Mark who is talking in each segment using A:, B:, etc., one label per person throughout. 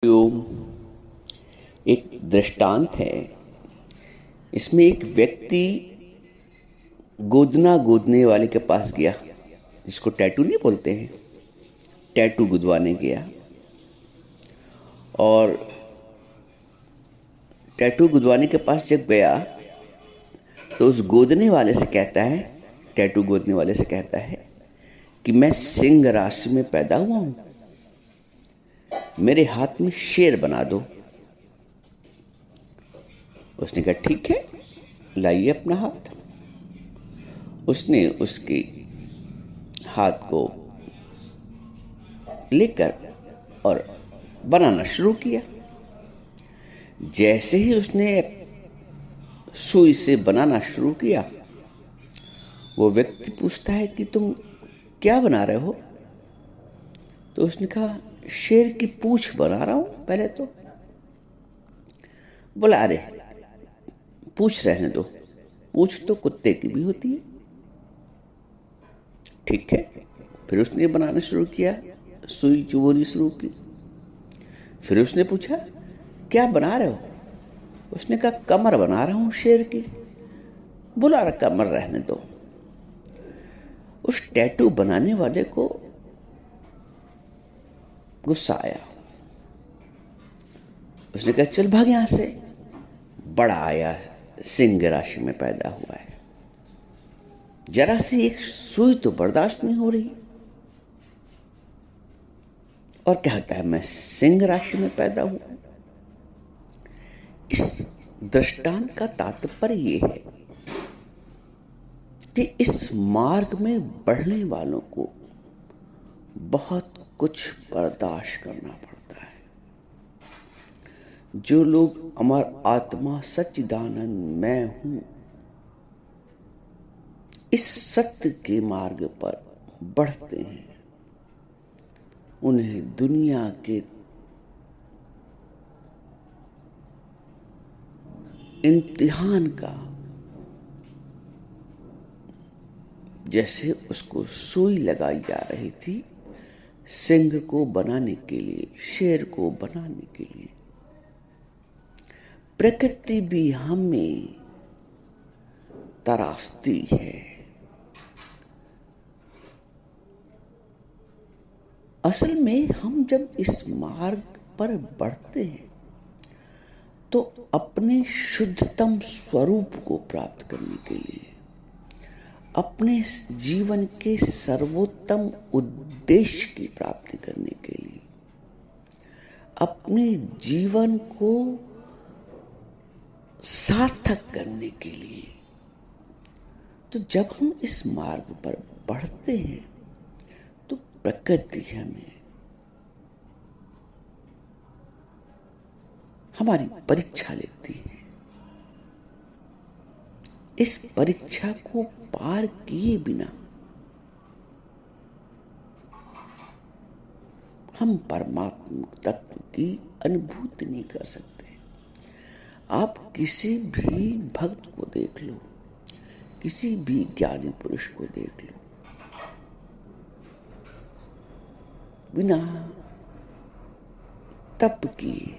A: एक दृष्टांत है। इसमें एक व्यक्ति गोदना गोदने वाले के पास गया, जिसको टैटू नहीं बोलते हैं, टैटू गुदवाने गया। और टैटू गुदवाने के पास जब गया तो उस गोदने वाले से कहता है, टैटू गोदने वाले से कहता है कि मैं सिंह राशि में पैदा हुआ हूं, मेरे हाथ में शेर बना दो। उसने कहा ठीक है, लाइए अपना हाथ। उसने उसके हाथ को लेकर और बनाना शुरू किया। जैसे ही उसने सुई से बनाना शुरू किया, वो व्यक्ति पूछता है कि तुम क्या बना रहे हो? तो उसने कहा शेर की पूंछ बना रहा हूं। पहले तो बोला अरे पूंछ रहने दो, पूंछ तो कुत्ते की भी होती है। ठीक है, फिर उसने बनाना शुरू किया, सुई चुभोनी शुरू की। फिर उसने पूछा क्या बना रहे हो? उसने कहा कमर बना रहा हूं शेर की। बोला अरे कमर रहने दो। उस टैटू बनाने वाले को गुस्सा आया। उसने कहा चल भाग यहां से, बड़ा आया, सिंह राशि में पैदा हुआ है, जरा सी एक सुई तो बर्दाश्त नहीं हो रही, और कहता है मैं सिंह राशि में पैदा हुआ। इस दृष्टांत का तात्पर्य ये है कि इस मार्ग में बढ़ने वालों को बहुत कुछ बर्दाश्त करना पड़ता है। जो लोग अमर आत्मा सच्चिदानंद मैं हूं, इस सत्य के मार्ग पर बढ़ते हैं, उन्हें दुनिया के इम्तिहान का, जैसे उसको सुई लगाई जा रही थी सिंह को बनाने के लिए, शेर को बनाने के लिए, प्रकृति भी हमें तराशती है। असल में हम जब इस मार्ग पर बढ़ते हैं तो अपने शुद्धतम स्वरूप को प्राप्त करने के लिए, अपने जीवन के सर्वोत्तम उद्देश्य की प्राप्ति करने के लिए, अपने जीवन को सार्थक करने के लिए, तो जब हम इस मार्ग पर बढ़ते हैं तो प्रकृति हमें हमारी परीक्षा लेती है। इस परीक्षा को पार किए बिना हम परमात्मा तत्व की अनुभूति नहीं कर सकते। आप किसी भी भक्त को देख लो, किसी भी ज्ञानी पुरुष को देख लो, बिना तप किए,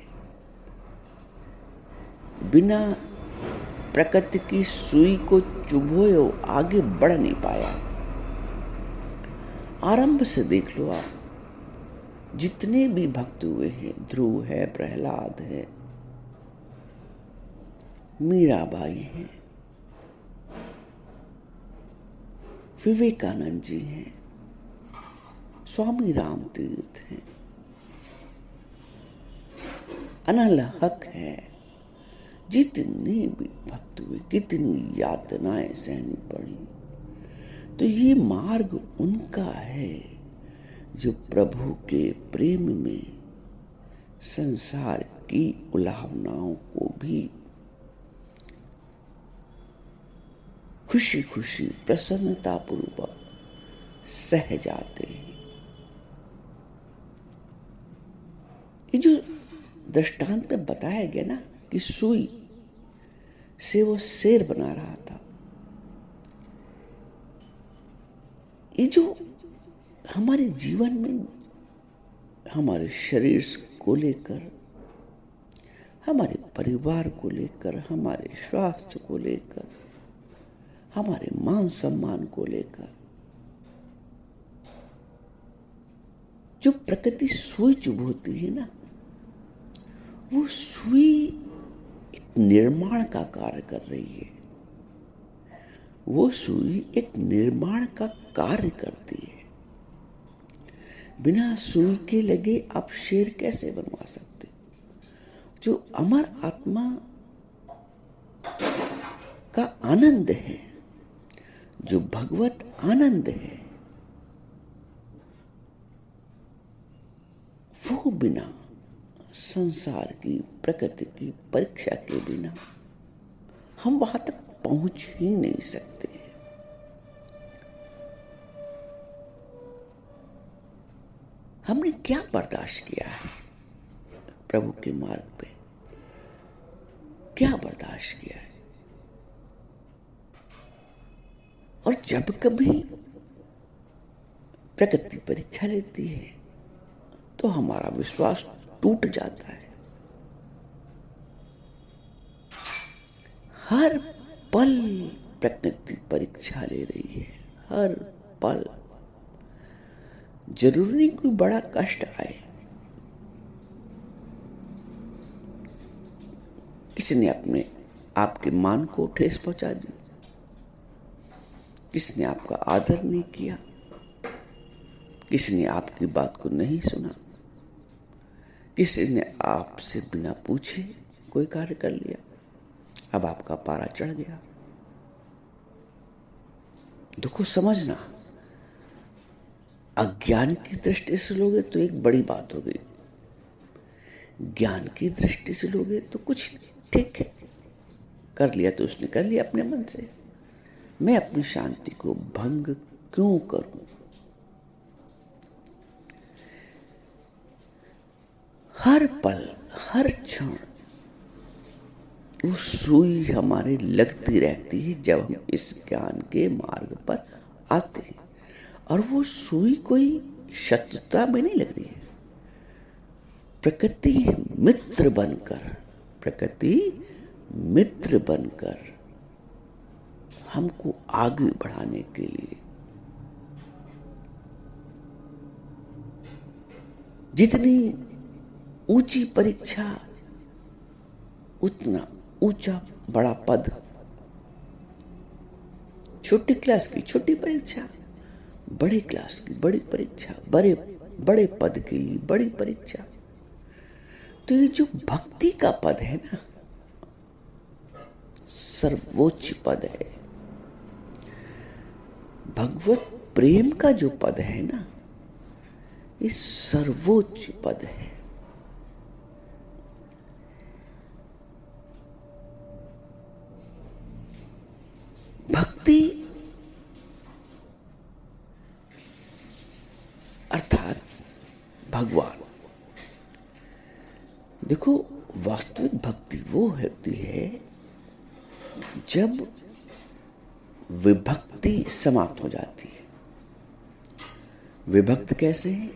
A: बिना प्रकृति की सुई को चुभोए आगे बढ़ नहीं पाया। आरंभ से देख लो आप, जितने भी भक्त हुए हैं, ध्रुव है, प्रहलाद है, मीराबाई है, विवेकानंद जी हैं, स्वामी राम तीर्थ हैं, अनल हक है, जितने भी भक्त हुए, कितनी यातनाएं सहनी पड़ी, तो ये मार्ग उनका है जो प्रभु के प्रेम में संसार की उलाहनाओं को भी खुशी खुशी प्रसन्नता पूर्वक सह जाते हैं। ये जो दृष्टांत में बताया गया ना कि सुई से वो शेर बना रहा था, ये जो हमारे जीवन में हमारे शरीर को लेकर, हमारे परिवार को लेकर, हमारे स्वास्थ्य को लेकर, हमारे मान सम्मान को लेकर, जो प्रकृति सुई चुभोती है ना, वो सुई एक निर्माण का कार्य कर रही है। वो सुई एक निर्माण का कार्य करती है। बिना सुई के लगे आप शेर कैसे बनवा सकते? जो अमर आत्मा का आनंद है, जो भगवत आनंद है, वो बिना संसार की, प्रकृति की परीक्षा के बिना हम वहां तक पहुंच ही नहीं सकते। हमने क्या बर्दाश्त किया है प्रभु के मार्ग पे? क्या बर्दाश्त किया है? और जब कभी प्रकृति परीक्षा लेती है तो हमारा विश्वास टूट जाता है। हर पल प्रकृति परीक्षा ले रही है, हर पल। जरूरी नहीं कोई बड़ा कष्ट आए। किसी ने अपने आपके मान को ठेस पहुंचा दी, किसी ने आपका आदर नहीं किया, किसी ने आपकी बात को नहीं सुना, किसी ने आपसे बिना पूछे कोई कार्य कर लिया, अब आपका पारा चढ़ गया। दुखो समझना, अज्ञान की दृष्टि से लोगे तो एक बड़ी बात हो गई, ज्ञान की दृष्टि से लोगे तो कुछ ठीक है, कर लिया तो उसने कर लिया अपने मन से। मैं अपनी शांति को भंग क्यों करूं? हर पल, हर क्षण वो सुई हमारे लगती रहती है जब हम इस ज्ञान के मार्ग पर आते हैं। और वो सुई कोई शत्रुता में नहीं लग रही है। प्रकृति मित्र बनकर, प्रकृति मित्र बनकर हमको आगे बढ़ाने के लिए जितनी ऊंची परीक्षा उतना ऊंचा बड़ा पद। छोटी क्लास की छोटी परीक्षा, बड़े क्लास की बड़ी परीक्षा, बड़े बड़े पद के लिए बड़ी परीक्षा। तो ये जो भक्ति का पद है ना, सर्वोच्च पद है। भगवत प्रेम का जो पद है ना, ये सर्वोच्च पद है। भक्ति अर्थात भगवान। देखो, वास्तविक भक्ति वो होती है जब विभक्ति समाप्त हो जाती है। विभक्त कैसे है?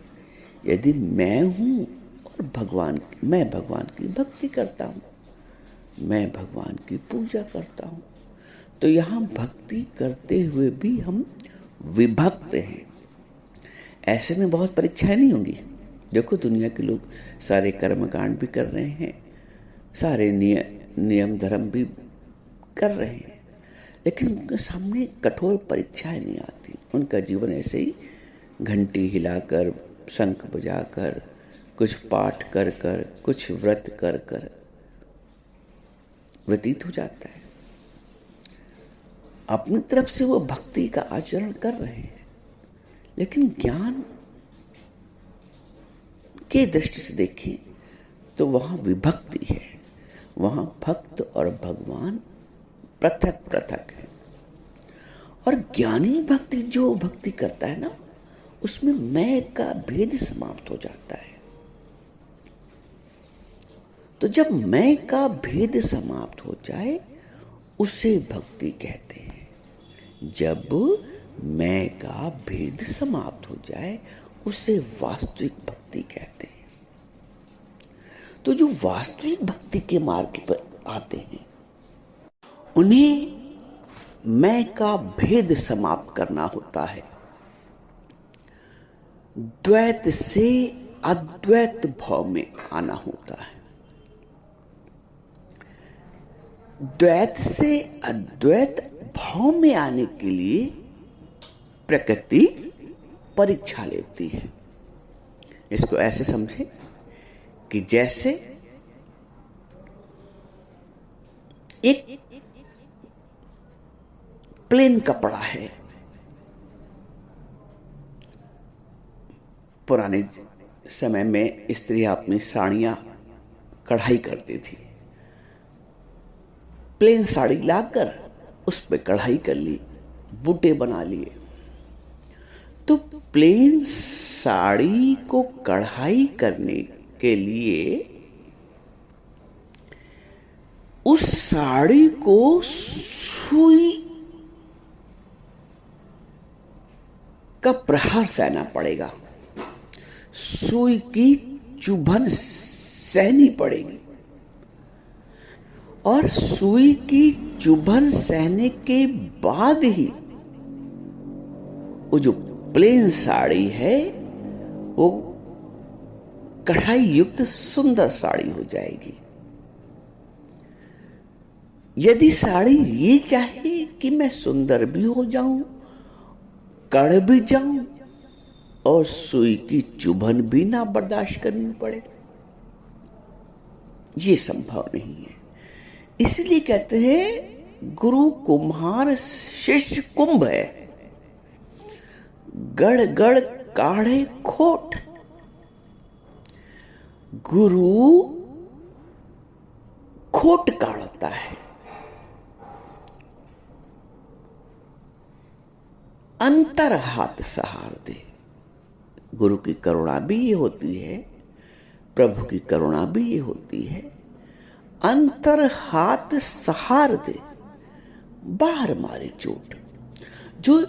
A: यदि मैं हूं और मैं भगवान की भक्ति करता हूं, मैं भगवान की पूजा करता हूं, तो यहां भक्ति करते हुए भी हम विभक्त हैं। ऐसे में बहुत परीक्षाएं नहीं होंगी। देखो, दुनिया के लोग सारे कर्मकांड भी कर रहे हैं, सारे नियम धर्म भी कर रहे हैं, लेकिन उनके सामने कठोर परीक्षाएं नहीं आती। उनका जीवन ऐसे ही घंटी हिलाकर, शंख बजाकर, कुछ पाठ कर कर, कुछ व्रत कर कर व्यतीत हो जाता है। अपनी तरफ से वो भक्ति का आचरण कर रहे हैं, लेकिन ज्ञान के दृष्टि से देखें तो वहां विभक्ति है। वहां भक्त और भगवान पृथक पृथक है। और ज्ञानी भक्ति जो भक्ति करता है ना, उसमें मैं का भेद समाप्त हो जाता है। तो जब मैं का भेद समाप्त हो जाए उसे भक्ति कहते हैं। जब मैं का भेद समाप्त हो जाए उसे वास्तविक भक्ति कहते हैं। तो जो वास्तविक भक्ति के मार्ग पर आते हैं उन्हें मैं का भेद समाप्त करना होता है। द्वैत से अद्वैत भाव में आना होता है। द्वैत से अद्वैत भाव में आने के लिए प्रकृति परीक्षा लेती है। इसको ऐसे समझे कि जैसे एक प्लेन कपड़ा है। पुराने समय में स्त्रियां अपनी साड़ियां कढ़ाई करती थी। प्लेन साड़ी लाकर उस पे कढ़ाई कर ली, बूटे बना लिए। तो प्लेन साड़ी को कढ़ाई करने के लिए उस साड़ी को सुई का प्रहार सहना पड़ेगा, सुई की चुभन सहनी पड़ेगी। और सुई की चुभन सहने के बाद ही वो जो प्लेन साड़ी है वो कढ़ाई युक्त सुंदर साड़ी हो जाएगी। यदि साड़ी ये चाहे कि मैं सुंदर भी हो जाऊं, कढ़ भी जाऊं और सुई की चुभन भी ना बर्दाश्त करनी पड़े, ये संभव नहीं है। इसलिए कहते हैं गुरु कुम्हार शिष्य कुंभ है, गड़ गड़ काढ़े खोट। गुरु खोट काढ़ता है, अंतर हाथ सहार दे। गुरु की करुणा भी ये होती है, प्रभु की करुणा भी ये होती है, अंतर हाथ सहार दे, बाहर मारे चोट। जो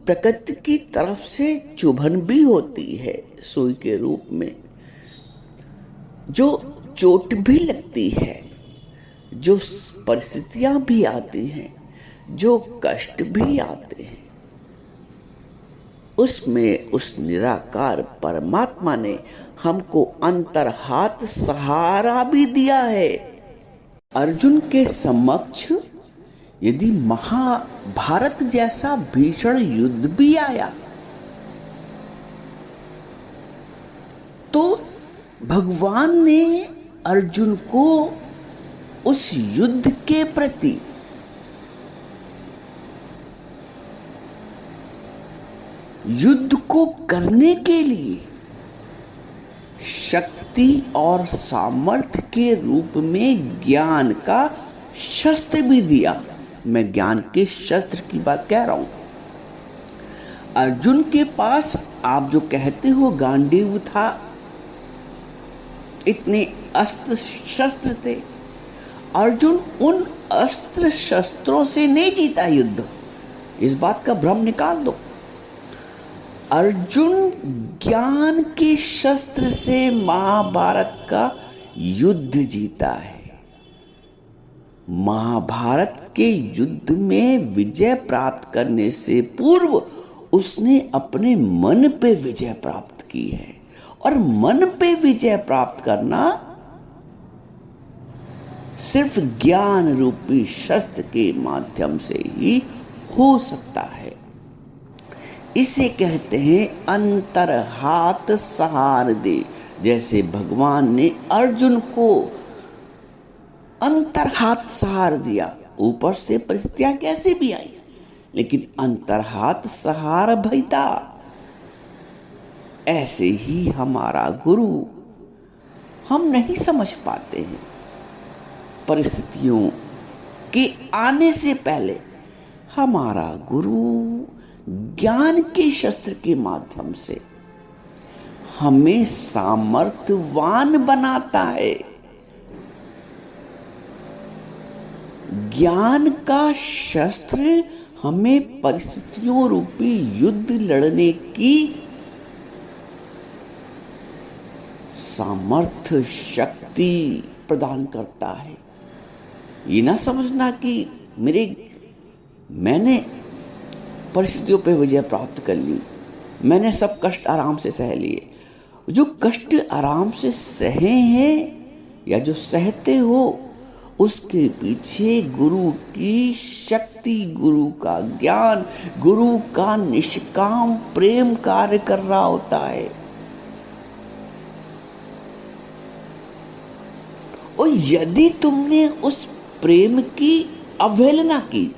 A: प्रकृति की तरफ से चुभन भी होती है सुई के रूप में, जो चोट भी लगती है, जो परिस्थितियां भी आती हैं, जो कष्ट भी आते हैं, उसमें उस निराकार परमात्मा ने हमको अंतर हाथ सहारा भी दिया है। अर्जुन के समक्ष यदि महाभारत जैसा भीषण युद्ध भी आया तो भगवान ने अर्जुन को उस युद्ध के प्रति युद्ध को करने के लिए शक्ति और सामर्थ्य के रूप में ज्ञान का शस्त्र भी दिया। मैं ज्ञान के शस्त्र की बात कह रहा हूं। अर्जुन के पास आप जो कहते हो गांडीव था, इतने अस्त्र शस्त्र थे। अर्जुन उन अस्त्र शस्त्रों से नहीं जीता युद्ध, इस बात का भ्रम निकाल दो। अर्जुन ज्ञान के शस्त्र से महाभारत का युद्ध जीता है। महाभारत के युद्ध में विजय प्राप्त करने से पूर्व उसने अपने मन पे विजय प्राप्त की है, और मन पे विजय प्राप्त करना सिर्फ ज्ञान रूपी शस्त्र के माध्यम से ही हो सकता है। इसे कहते हैं अंतर हाथ सहार दे। जैसे भगवान ने अर्जुन को अंतर हाथ सहार दिया, ऊपर से परिस्थितियां कैसे भी आई, लेकिन अंतर हाथ सहार भईता। ऐसे ही हमारा गुरु, हम नहीं समझ पाते हैं परिस्थितियों के आने से पहले, हमारा गुरु ज्ञान के शस्त्र के माध्यम से हमें सामर्थ्यवान बनाता है। ज्ञान का शस्त्र हमें परिस्थितियों रूपी युद्ध लड़ने की सामर्थ्य शक्ति प्रदान करता है। ये ना समझना कि मैंने परिस्थितियों पे विजय प्राप्त कर ली, मैंने सब कष्ट आराम से सह लिए। जो कष्ट आराम से सहे हैं या जो सहते हो, उसके पीछे गुरु की शक्ति, गुरु का ज्ञान, गुरु का निष्काम प्रेम कार्य कर रहा होता है। और यदि तुमने उस प्रेम की अवहेलना की,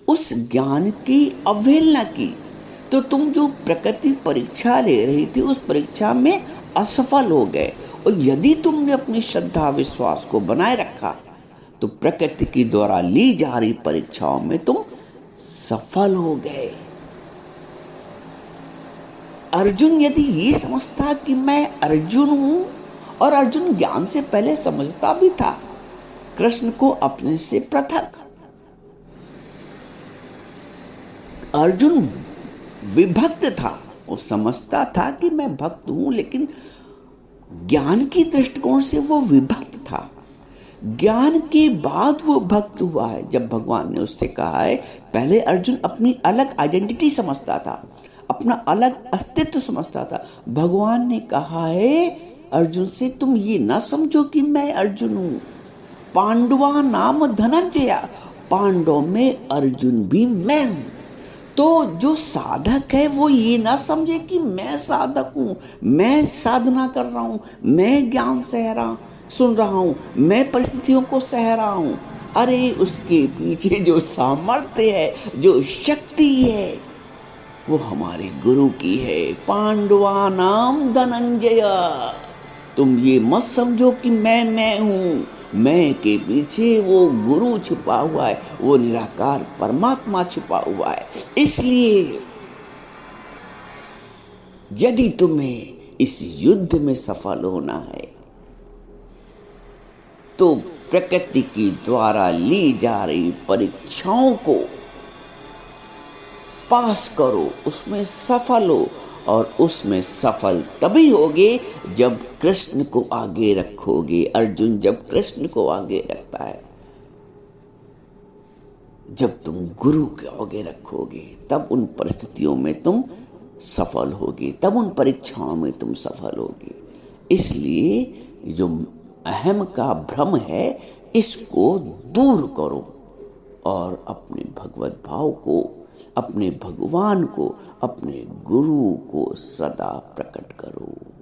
A: उस ज्ञान की अवहेलना की, तो तुम जो प्रकृति परीक्षा ले रही थी उस परीक्षा में असफल हो गए। और यदि तुमने अपनी श्रद्धा विश्वास को बनाए रखा तो प्रकृति की द्वारा ली जा रही परीक्षाओं में तुम सफल हो गए। अर्जुन यदि ये समझता कि मैं अर्जुन हूं, और अर्जुन ज्ञान से पहले समझता भी था कृष्ण को अपने से पृथक, अर्जुन विभक्त था। वो समझता था कि मैं भक्त हूं, लेकिन ज्ञान की दृष्टिकोण से वो विभक्त था। ज्ञान के बाद वो भक्त हुआ है। जब भगवान ने उससे कहा है, पहले अर्जुन अपनी अलग आइडेंटिटी समझता था, अपना अलग अस्तित्व समझता था। भगवान ने कहा है अर्जुन से, तुम ये ना समझो कि मैं अर्जुन हूं। पांडवा नाम धनंजय, पांडव में अर्जुन भी मैं हूं। तो जो साधक है वो ये ना समझे कि मैं साधक हूं, मैं साधना कर रहा हूं, मैं ज्ञान सुन रहा हूं, मैं परिस्थितियों को सह रहा हूं। अरे उसके पीछे जो सामर्थ्य है, जो शक्ति है, वो हमारे गुरु की है। पांडवा नाम धनंजय। तुम ये मत समझो कि मैं हूं, मैं के पीछे वो गुरु छुपा हुआ है, वो निराकार परमात्मा छुपा हुआ है। इसलिए यदि तुम्हें इस युद्ध में सफल होना है तो प्रकृति की द्वारा ली जा रही परीक्षाओं को पास करो, उसमें सफल हो। और उसमें सफल तभी होगे जब कृष्ण को आगे रखोगे। अर्जुन जब कृष्ण को आगे रखता है, जब तुम गुरु के आगे रखोगे, तब उन परिस्थितियों में तुम सफल होगे, तब उन परीक्षाओं में तुम सफल होगे। इसलिए जो अहम का भ्रम है, इसको दूर करो और अपने भगवत भाव को, अपने भगवान को, अपने गुरु को सदा प्रकट करो।